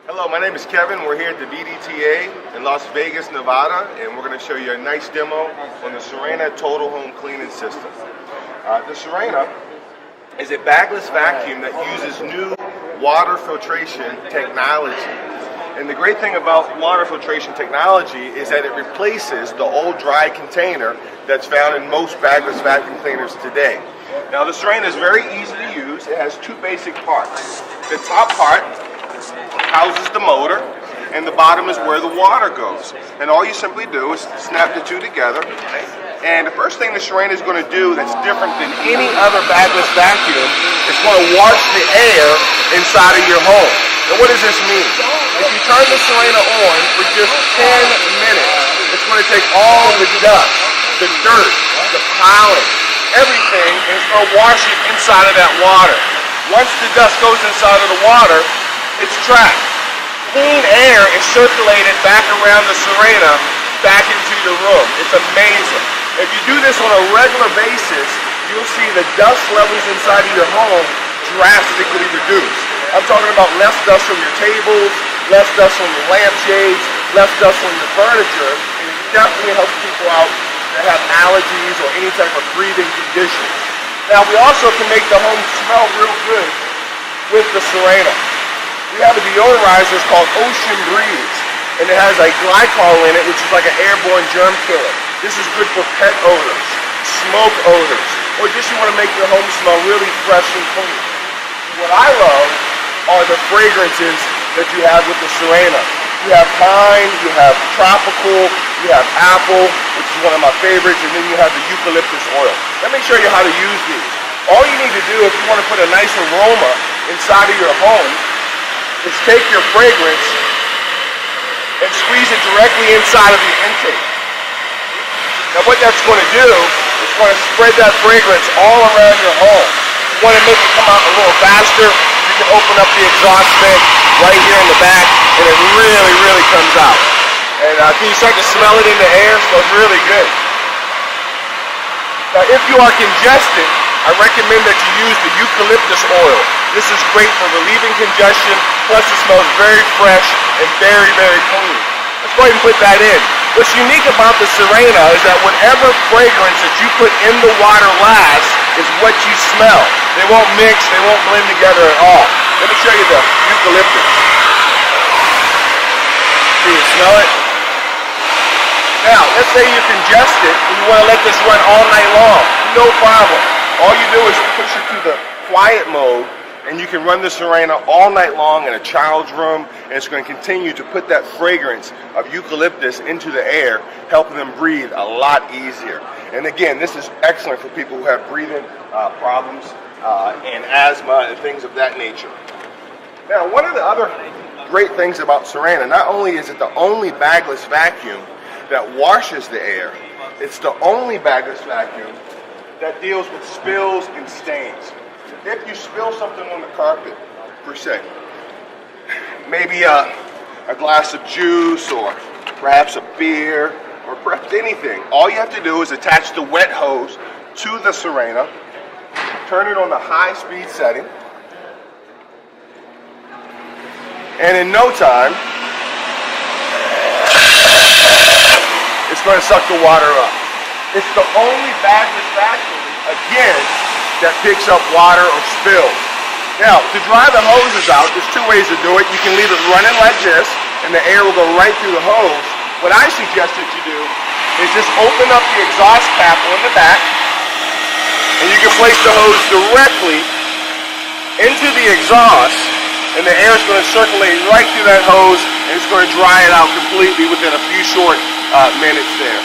Hello, my name is Kevin. We're here at the VDTA in Las Vegas, Nevada, and we're going to show you a nice demo on the Sirena Total Home Cleaning System. The Sirena is a bagless vacuum that uses new water filtration technology. And the great thing about water filtration technology is that it replaces the old dry container that's found in most bagless vacuum cleaners today. Now, the Sirena is very easy to use. It has two basic parts. The top part houses the motor, and the bottom is where the water goes. And all you simply do is snap the two together. And the first thing the Sirena is going to do that's different than any other bagless vacuum is going to wash the air inside of your home. And what does this mean? If you turn the Sirena on for just 10 minutes, it's going to take all the dust, the dirt, the pollen, everything, and it's going to wash it inside of that water. Once the dust goes inside of the water, it's trapped. Clean air is circulated back around the Sirena, back into your room. It's amazing. If you do this on a regular basis, you'll see the dust levels inside of your home drastically reduce. I'm talking about less dust from your tables, less dust from your lampshades, less dust from your furniture, and it definitely helps people out that have allergies or any type of breathing conditions. Now, we also can make the home smell real good with the Sirena. We have a deodorizer called Ocean Breeze, and it has a glycol in it, which is like an airborne germ killer. This is good for pet odors, smoke odors, or just you want to make your home smell really fresh and clean. What I love are the fragrances that you have with the Sirena. You have pine, you have tropical, you have apple, which is one of my favorites, and then you have the eucalyptus oil. Let me show you how to use these. All you need to do if you want to put a nice aroma inside of your home is take your fragrance and squeeze it directly inside of the intake. Now what that's going to do is going to spread that fragrance all around your home. You want to make it come out a little faster, you can open up the exhaust vent right here in the back, and it really, really comes out. And can you start to smell it in the air? It smells really good. Now if you are congested, I recommend that you use the eucalyptus oil. This is great for relieving congestion, plus it smells very fresh and very, very clean. Let's go ahead and put that in. What's unique about the Sirena is that whatever fragrance that you put in the water last is what you smell. They won't mix, they won't blend together at all. Let me show you the eucalyptus. Can you smell it? Now, let's say you're congested and you want to let this run all night long. No problem. All you do is push it to the quiet mode, and you can run the Sirena all night long in a child's room, and it's going to continue to put that fragrance of eucalyptus into the air, helping them breathe a lot easier. And again, this is excellent for people who have breathing problems and asthma and things of that nature. Now, one of the other great things about Sirena, not only is it the only bagless vacuum that washes the air, it's the only bagless vacuum that deals with spills and stains. If you spill something on the carpet, per se, maybe a glass of juice or perhaps a beer or perhaps anything, all you have to do is attach the wet hose to the Sirena, turn it on the high speed setting, and in no time, it's going to suck the water up. It's the only bagless vacuum, again, that picks up water or spills. Now, to dry the hoses out, there's two ways to do it. You can leave it running like this, and the air will go right through the hose. What I suggest that you do is just open up the exhaust cap on the back, and you can place the hose directly into the exhaust, and the air is going to circulate right through that hose, and it's going to dry it out completely within a few short minutes there.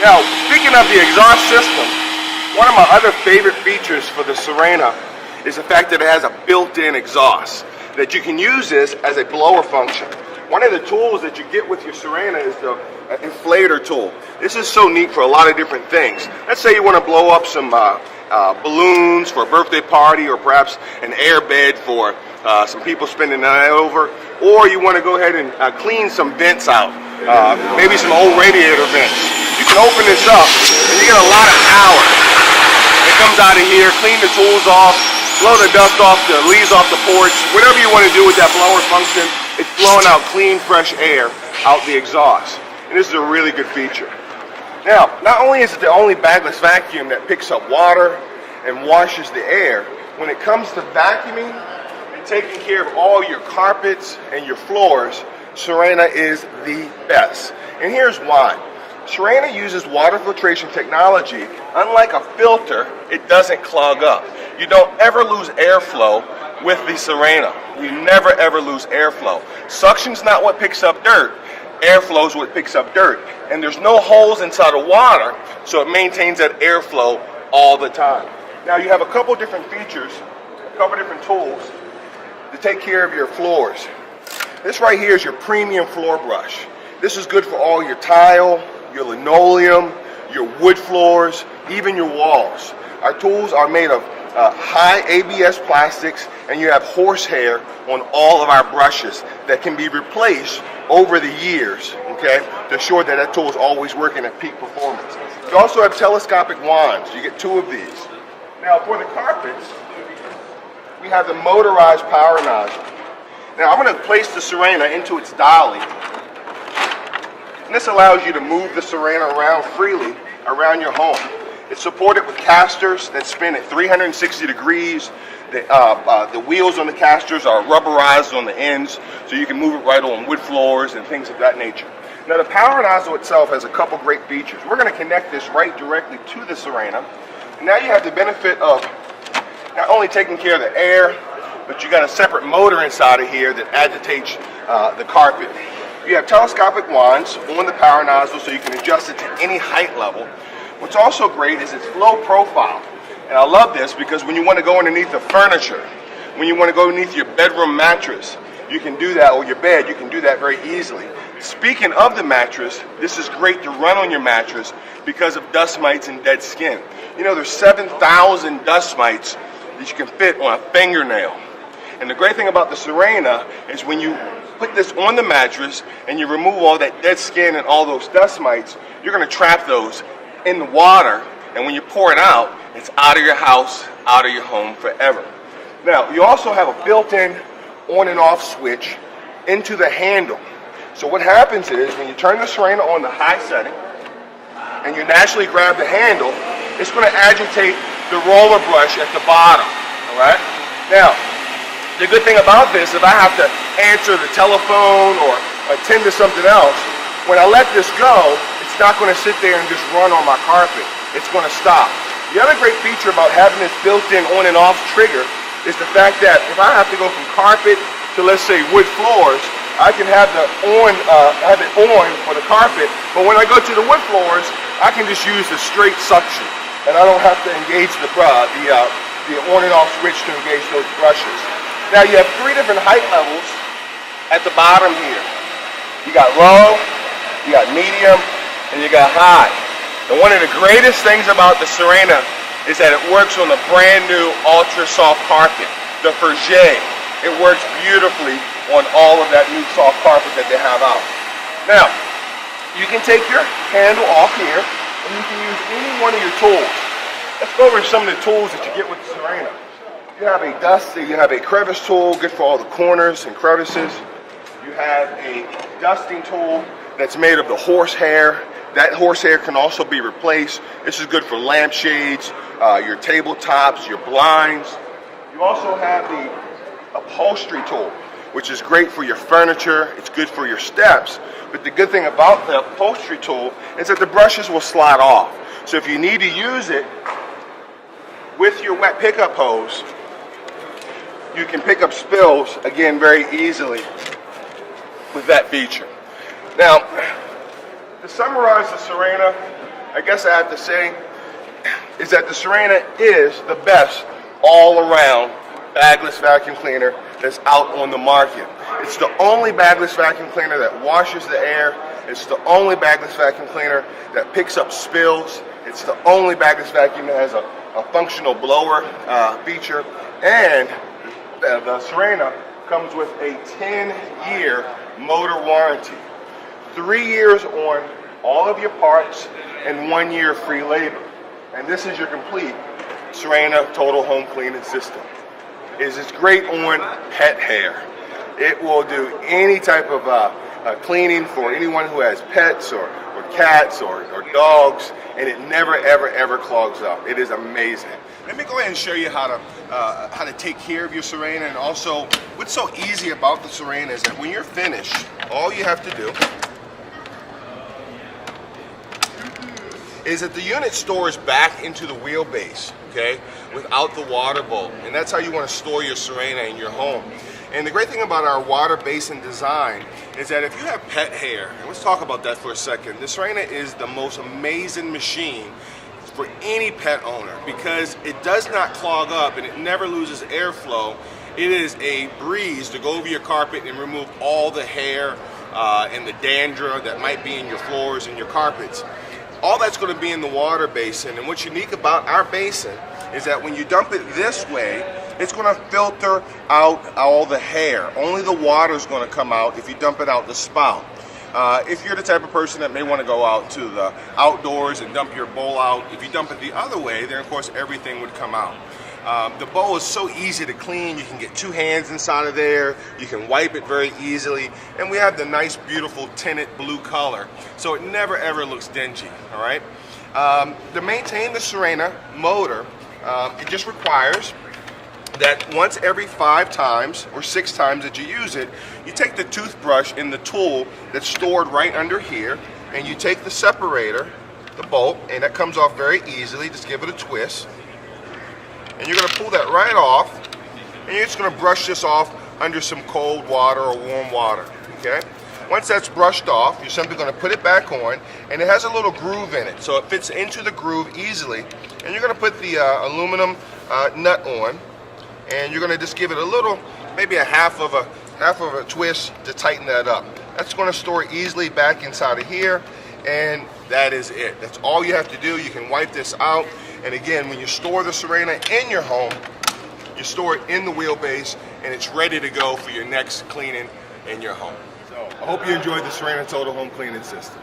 Now, speaking of the exhaust system, one of my other favorite features for the Sirena is the fact that it has a built-in exhaust, that you can use this as a blower function. One of the tools that you get with your Sirena is the inflator tool. This is so neat for a lot of different things. Let's say you want to blow up some balloons for a birthday party, or perhaps an air bed for some people spending the night over, or you want to go ahead and clean some vents out, maybe some old radiator vents. You can open this up and you get a lot of power. It comes out of here, clean the tools off, blow the dust off the leaves off the porch, whatever you want to do with that blower function, it's blowing out clean, fresh air out the exhaust. And this is a really good feature. Now, not only is it the only bagless vacuum that picks up water and washes the air, when it comes to vacuuming and taking care of all your carpets and your floors, Sirena is the best. And here's why. Sirena uses water filtration technology. Unlike a filter, it doesn't clog up. You don't ever lose airflow with the Sirena. You never ever lose airflow. Suction's not what picks up dirt. Airflow is what picks up dirt. And there's no holes inside the water, so it maintains that airflow all the time. Now you have a couple different features, a couple different tools to take care of your floors. This right here is your premium floor brush. This is good for all your tile, your linoleum, your wood floors, even your walls. Our tools are made of high ABS plastics, and you have horsehair on all of our brushes that can be replaced over the years, okay, to ensure that that tool is always working at peak performance. You also have telescopic wands. You get 2 of these. Now for the carpets, we have the motorized power nozzle. Now I'm going to place the Sirena into its dolly. And this allows you to move the Sirena around freely around your home. It's supported with casters that spin at 360 degrees. The wheels on the casters are rubberized on the ends, so you can move it right on wood floors and things of that nature. Now the power nozzle itself has a couple great features. We're going to connect this right directly to the Sirena. And now you have the benefit of not only taking care of the air, but you got a separate motor inside of here that agitates the carpet. You have telescopic wands on the power nozzle so you can adjust it to any height level. What's also great is its flow profile. And I love this because when you want to go underneath the furniture, when you want to go underneath your bedroom mattress, you can do that, or your bed, you can do that very easily. Speaking of the mattress, this is great to run on your mattress because of dust mites and dead skin. You know, there's 7,000 dust mites that you can fit on a fingernail. And the great thing about the Sirena is when you put this on the mattress and you remove all that dead skin and all those dust mites, you're going to trap those in the water, and when you pour it out, it's out of your house, out of your home forever. Now, you also have a built-in on and off switch into the handle. So what happens is when you turn the Sirena on the high setting and you naturally grab the handle, it's going to agitate the roller brush at the bottom, all right? Now, the good thing about this, if I have to answer the telephone or attend to something else, when I let this go, it's not going to sit there and just run on my carpet. It's going to stop. The other great feature about having this built-in on and off trigger is the fact that if I have to go from carpet to, let's say, wood floors, I can have it on for the carpet, but when I go to the wood floors, I can just use the straight suction, and I don't have to engage the on and off switch to engage those brushes. Now you have 3 different height levels at the bottom here. You got low, you got medium, and you got high. And one of the greatest things about the Sirena is that it works on the brand new ultra soft carpet, the Ferget. It works beautifully on all of that new soft carpet that they have out. Now, you can take your handle off here and you can use any one of your tools. Let's go over some of the tools that you get with the Sirena. You have a crevice tool, good for all the corners and crevices. You have a dusting tool that's made of the horsehair. That horsehair can also be replaced. This is good for lampshades, your tabletops, your blinds. You also have the upholstery tool, which is great for your furniture. It's good for your steps. But the good thing about the upholstery tool is that the brushes will slide off. So if you need to use it with your wet pickup hose, you can pick up spills, again, very easily with that feature. Now, to summarize the Sirena, I guess I have to say is that the Sirena is the best all-around bagless vacuum cleaner that's out on the market. It's the only bagless vacuum cleaner that washes the air. It's the only bagless vacuum cleaner that picks up spills. It's the only bagless vacuum that has a functional blower feature. And the Sirena comes with a 10-year motor warranty. 3 years on all of your parts and 1 year free labor. And this is your complete Sirena total home cleaning system. is it's great on pet hair. It will do any type of cleaning for anyone who has pets or cats or dogs, and it never ever clogs up. It is amazing. Let me go ahead and show you how to take care of your Sirena, and also what's so easy about the Sirena is that when you're finished, all you have to do is that the unit stores back into the wheelbase, okay, without the water bowl, and that's how you want to store your Sirena in your home. And the great thing about our water basin design is that if you have pet hair, and let's talk about that for a second, the Sirena is the most amazing machine for any pet owner because it does not clog up and it never loses airflow. It is a breeze to go over your carpet and remove all the hair and the dandruff that might be in your floors and your carpets. All that's going to be in the water basin, and what's unique about our basin is that when you dump it this way, it's going to filter out all the hair. Only the water is going to come out if you dump it out the spout. If you're the type of person that may want to go out to the outdoors and dump your bowl out, if you dump it the other way, then of course everything would come out. The bowl is so easy to clean. You can get 2 hands inside of there. You can wipe it very easily. And we have the nice, beautiful tinted blue color, so it never ever looks dingy, all right? To maintain the Sirena motor, it just requires that once every 5 times or 6 times that you use it, you take the toothbrush and the tool that's stored right under here, and you take the separator, the bolt, and that comes off very easily. Just give it a twist. And you're going to pull that right off, and you're just going to brush this off under some cold water or warm water, okay? Once that's brushed off, you're simply going to put it back on, and it has a little groove in it, so it fits into the groove easily. And you're going to put the aluminum nut on, and you're going to just give it a little, maybe a half of a twist to tighten that up. That's going to store easily back inside of here, and that is it. That's all you have to do. You can wipe this out. And again, when you store the Sirena in your home, you store it in the wheelbase, and it's ready to go for your next cleaning in your home. So I hope you enjoyed the Sirena Total Home Cleaning System.